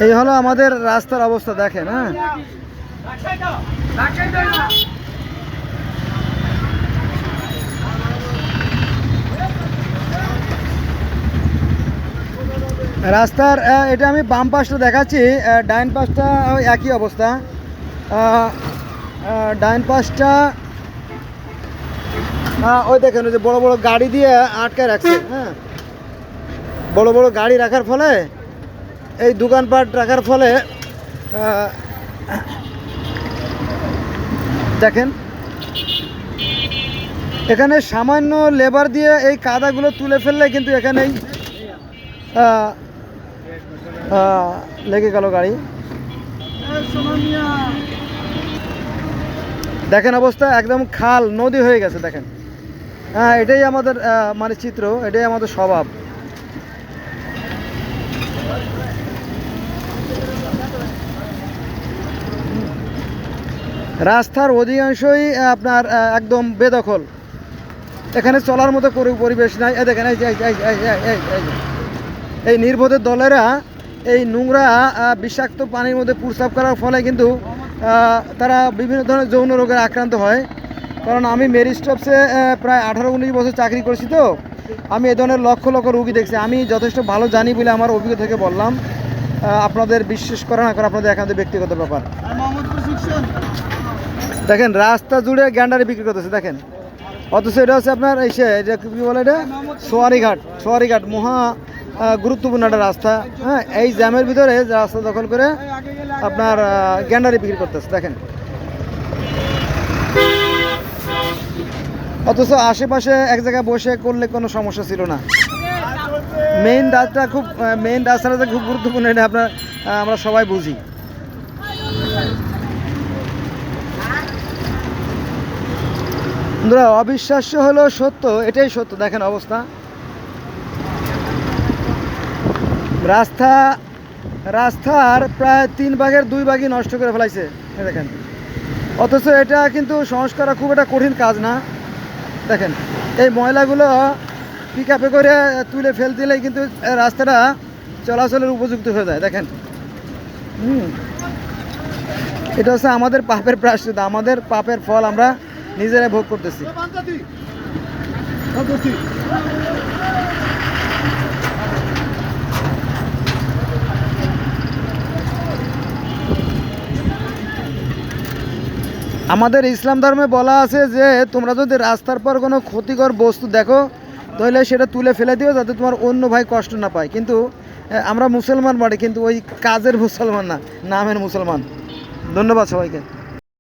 এই হলো আমাদের রাস্তার অবস্থা, দেখেন। হ্যাঁ, রাস্তার এটা আমি বাম পাশটা দেখাচ্ছি, ডাইন পাশটা ওই একই অবস্থা। ডাইন পাশটা ওই দেখেন, ওই যে বড় বড় গাড়ি দিয়ে আটকায় রাখছে। হ্যাঁ, বড় বড় গাড়ি রাখার ফলে, এই দোকানপাট রাখার ফলে দেখেন এখানে সামান্য লেবার দিয়ে এই কাদাগুলো তুলে ফেললে কিন্তু এখানেই লেগে গেল গাড়ি। দেখেন অবস্থা, একদম খাল নদী হয়ে গেছে। দেখেন, হ্যাঁ, এটাই আমাদের মানে চিত্র, এটাই আমাদের স্বভাব। রাস্তার অধিকাংশই আপনার একদম বেদখল, এখানে চলার মতো কোনো পরিবেশ নাই। দেখেন এই নির্বোধের দলেরা এই নোংরা বিষাক্ত পানির মধ্যে প্রস্রাব করার ফলে কিন্তু তারা বিভিন্ন ধরনের যৌন রোগের আক্রান্ত হয়। কারণ আমি মেরি স্টপসে প্রায় 18-19 বছর চাকরি করছি, তো আমি এ ধরনের লক্ষ লক্ষ রোগী দেখছি। আমি যথেষ্ট ভালো জানি বলে আমার অভিজ্ঞতা থেকে বললাম। আপনাদের বিশ্বাস করা না করা আপনাদের একান্ত ব্যক্তিগত ব্যাপার। দেখেন রাস্তা জুড়ে গ্যান্ডারি বিক্রি করতেছে, দেখেন। অথচ এটা হচ্ছে আপনার এটা কী বলে, এটা সোয়ারিঘাট মহা গুরুত্বপূর্ণ একটা রাস্তা। হ্যাঁ, এই জ্যামের ভিতরে রাস্তা দখল করে আপনার গ্যান্ডারি বিক্রি করতেছে, দেখেন। অথচ আশেপাশে এক জায়গায় বসে করলে কোনো সমস্যা ছিল না। মেইন রাস্তাটা খুব গুরুত্বপূর্ণ, এটা আমরা সবাই বুঝি। বন্ধুরা, অবিশ্বাস্য হলো সত্য, এটাই সত্য। দেখেন অবস্থা, রাস্তার প্রায় 3 ভাগের 2 ভাগই নষ্ট করে ফেলাইছে, দেখেন। অথচ এটা কিন্তু সংস্কার খুব একটা কঠিন কাজ না। দেখেন এই ময়লাগুলো পিক আপে করে তুলে ফেল দিলেই কিন্তু রাস্তাটা চলাচলের উপযুক্ত হয়ে যায়, দেখেন। এটা হচ্ছে আমাদের পাপের প্রায়শ্চিত্ত, আমাদের পাপের ফল আমরা নিজেরাই ভোগ করতেছি। আমাদের ইসলাম ধর্মে বলা আছে যে তোমরা যদি রাস্তার পর কোনো ক্ষতিকর বস্তু দেখো তাহলে সেটা তুলে ফেলে দিও, যাতে তোমার অন্য ভাই কষ্ট না পায়। কিন্তু আমরা মুসলমান বাড়ি, কিন্তু ওই কাজের মুসলমান না, নামের মুসলমান। ধন্যবাদ সবাইকে।